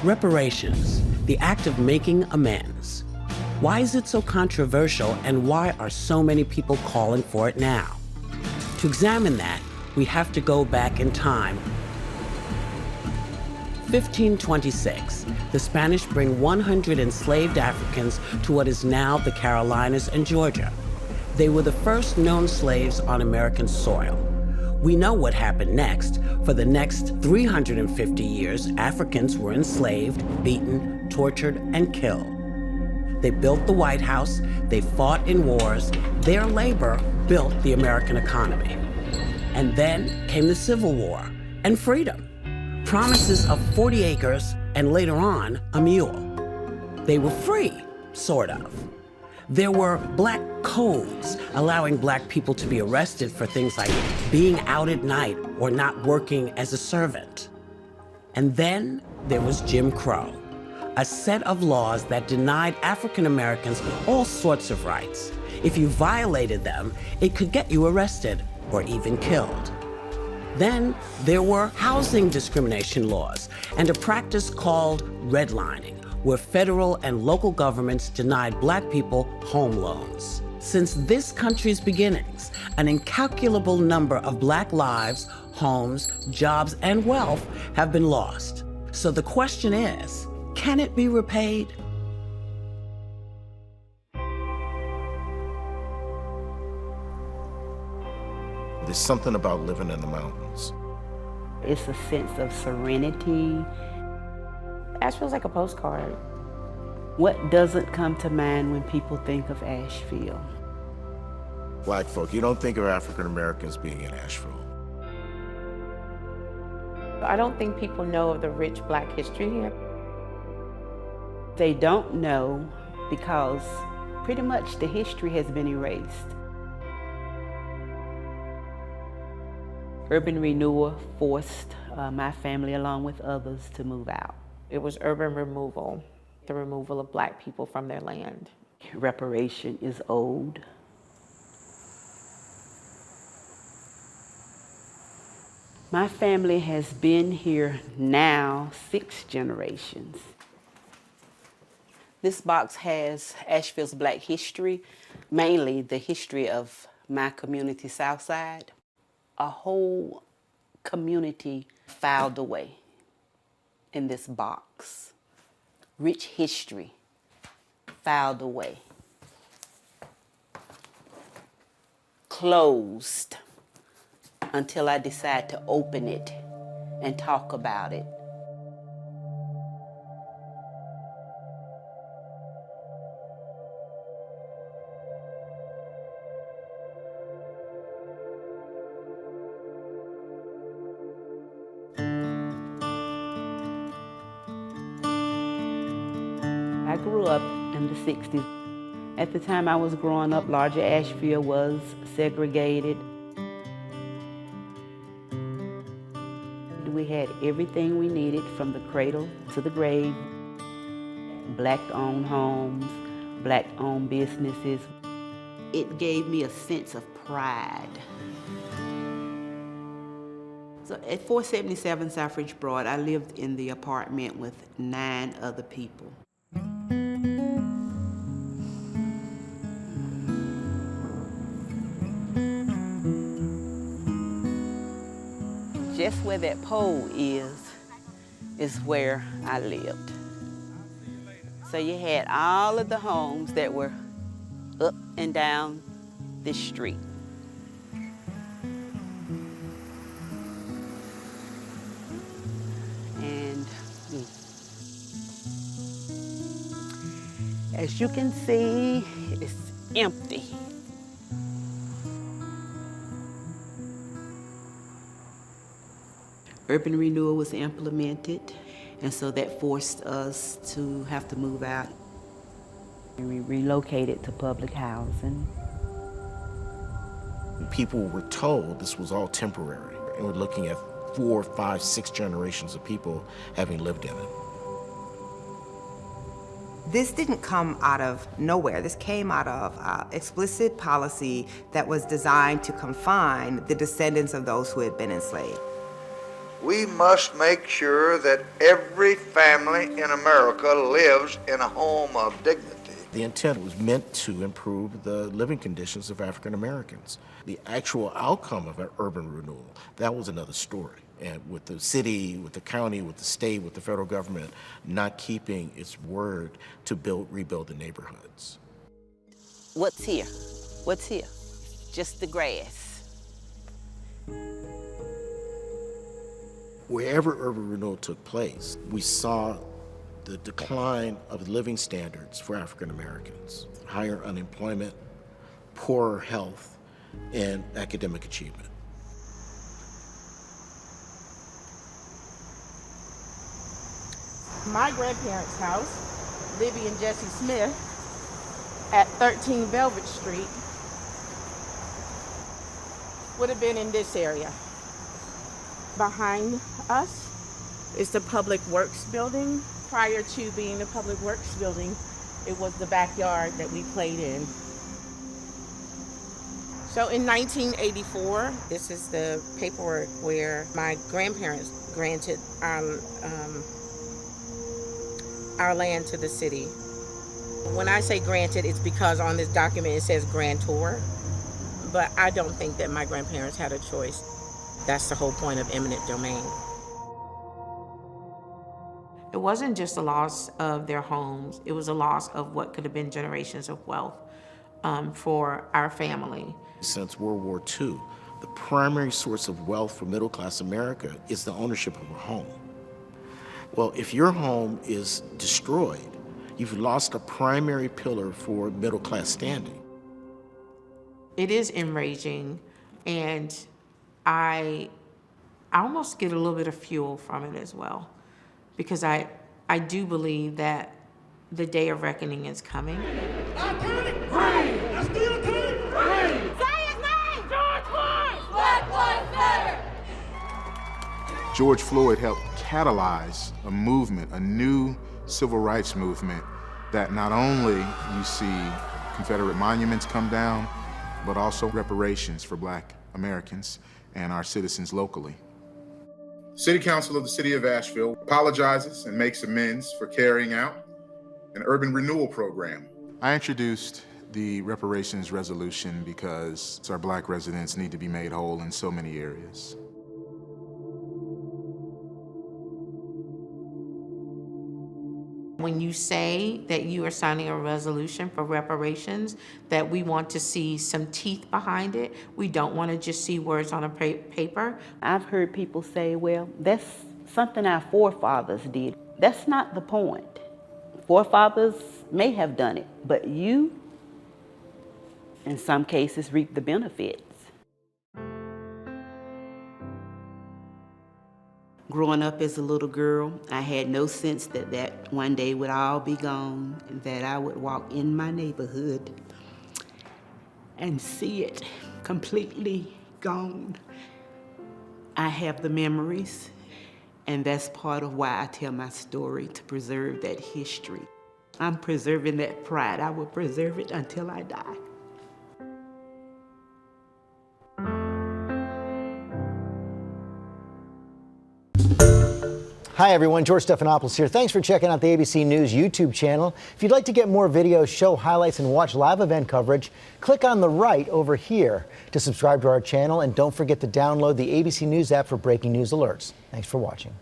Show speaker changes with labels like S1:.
S1: Reparations, the act of making amends. Why is it so controversial, and why are so many people calling for it now? To examine that, we have to go back in time. 1526, the Spanish bring 100 enslaved Africans to what is now the Carolinas and Georgia. They were the first known slaves on American soil. We know what happened next. For the next 350 years, Africans were enslaved, beaten, tortured, and killed. They built the White House, they fought in wars, their labor built the American economy. And then came the Civil War and freedom. Promises of 40 acres and later on, a mule. They were free, sort of. There were black codes allowing black people to be arrested for things like being out at night or not working as a servant. And then there was Jim Crow, a set of laws that denied African Americans all sorts of rights. If you violated them, it could get you arrested or even killed. Then there were housing discrimination laws and a practice called redlining, where federal and local governments denied black people home loans. Since this country's beginnings, an incalculable number of black lives, homes, jobs, and wealth have been lost. So the question is, can it be repaid?
S2: There's something about living in the mountains.
S3: It's a sense of serenity.
S4: Asheville's like a postcard.
S3: What doesn't come to mind when people think of Asheville?
S2: Black folk, you don't think of African Americans being in Asheville.
S4: I don't think people know of the rich black history here.
S3: They don't know because pretty much the history has been erased. Urban renewal forced my family, along with others, to move out.
S4: It was urban removal, the removal of black people from their land.
S3: Reparation is old. My family has been here now 6 generations. This box has Asheville's black history, mainly the history of my community, Southside. A whole community filed away in this box. Rich history filed away. Closed until I decide to open it and talk about it. I grew up in the 60s. At the time I was growing up, larger Asheville was segregated. We had everything we needed from the cradle to the grave. Black-owned homes, black-owned businesses. It gave me a sense of pride. So at 477 Suffrage Broad, I lived in the apartment with 9 other people. Just where that pole is where I lived. So you had all of the homes that were up and down this street. And as you can see, it's empty. Urban renewal was implemented, and so that forced us to have to move out. We relocated to public housing.
S2: People were told this was all temporary, and we're looking at 4, 5, 6 generations of people having lived in it.
S5: This didn't come out of nowhere. This came out of explicit policy that was designed to confine the descendants of those who had been enslaved.
S6: We must make sure that every family in America lives in a home of dignity.
S2: The intent was meant to improve the living conditions of African Americans. The actual outcome of an urban renewal, that was another story. And with the city, with the county, with the state, with the federal government not keeping its word to rebuild the neighborhoods.
S3: What's here? What's here? Just the grass.
S2: Wherever urban renewal took place, we saw the decline of living standards for African Americans, higher unemployment, poorer health, and academic achievement.
S7: My grandparents' house, Libby and Jesse Smith, at 13 Velvet Street, would have been in this area. Behind us is the Public Works building. Prior to being the Public Works building, it was the backyard that we played in. So in 1984, this is the paperwork where my grandparents granted our land to the city. When I say granted, it's because on this document it says grantor, but I don't think that my grandparents had a choice. That's the whole point of eminent domain.
S4: It wasn't just a loss of their homes, it was a loss of what could have been generations of wealth for our family.
S2: Since World War II, the primary source of wealth for middle-class America is the ownership of a home. Well, if your home is destroyed, you've lost a primary pillar for middle-class standing.
S4: It is enraging, and I almost get a little bit of fuel from it as well, because I do believe that the day of reckoning is coming.
S8: Iconic! Rain! Let's do iconic! Rain! Say his name! George Floyd! Black Lives Matter!
S9: George Floyd helped catalyze a movement, a new civil rights movement, that not only you see Confederate monuments come down, but also reparations for Black Americans and our citizens locally.
S10: City Council of the City of Asheville apologizes and makes amends for carrying out an urban renewal program.
S9: I introduced the reparations resolution because our Black residents need to be made whole in so many areas.
S4: When you say that you are signing a resolution for reparations, that we want to see some teeth behind it, we don't want to just see words on a paper.
S3: I've heard people say, well, that's something our forefathers did. That's not the point. Forefathers may have done it, but you, in some cases, reap the benefits. Growing up as a little girl, I had no sense that one day would all be gone, and that I would walk in my neighborhood and see it completely gone. I have the memories, and that's part of why I tell my story, to preserve that history. I'm preserving that pride. I will preserve it until I die.
S11: Hi everyone, George Stephanopoulos here. Thanks for checking out the ABC News YouTube channel. If you'd like to get more videos, show highlights, and watch live event coverage, click on the right over here to subscribe to our channel, and don't forget to download the ABC News app for breaking news alerts. Thanks for watching.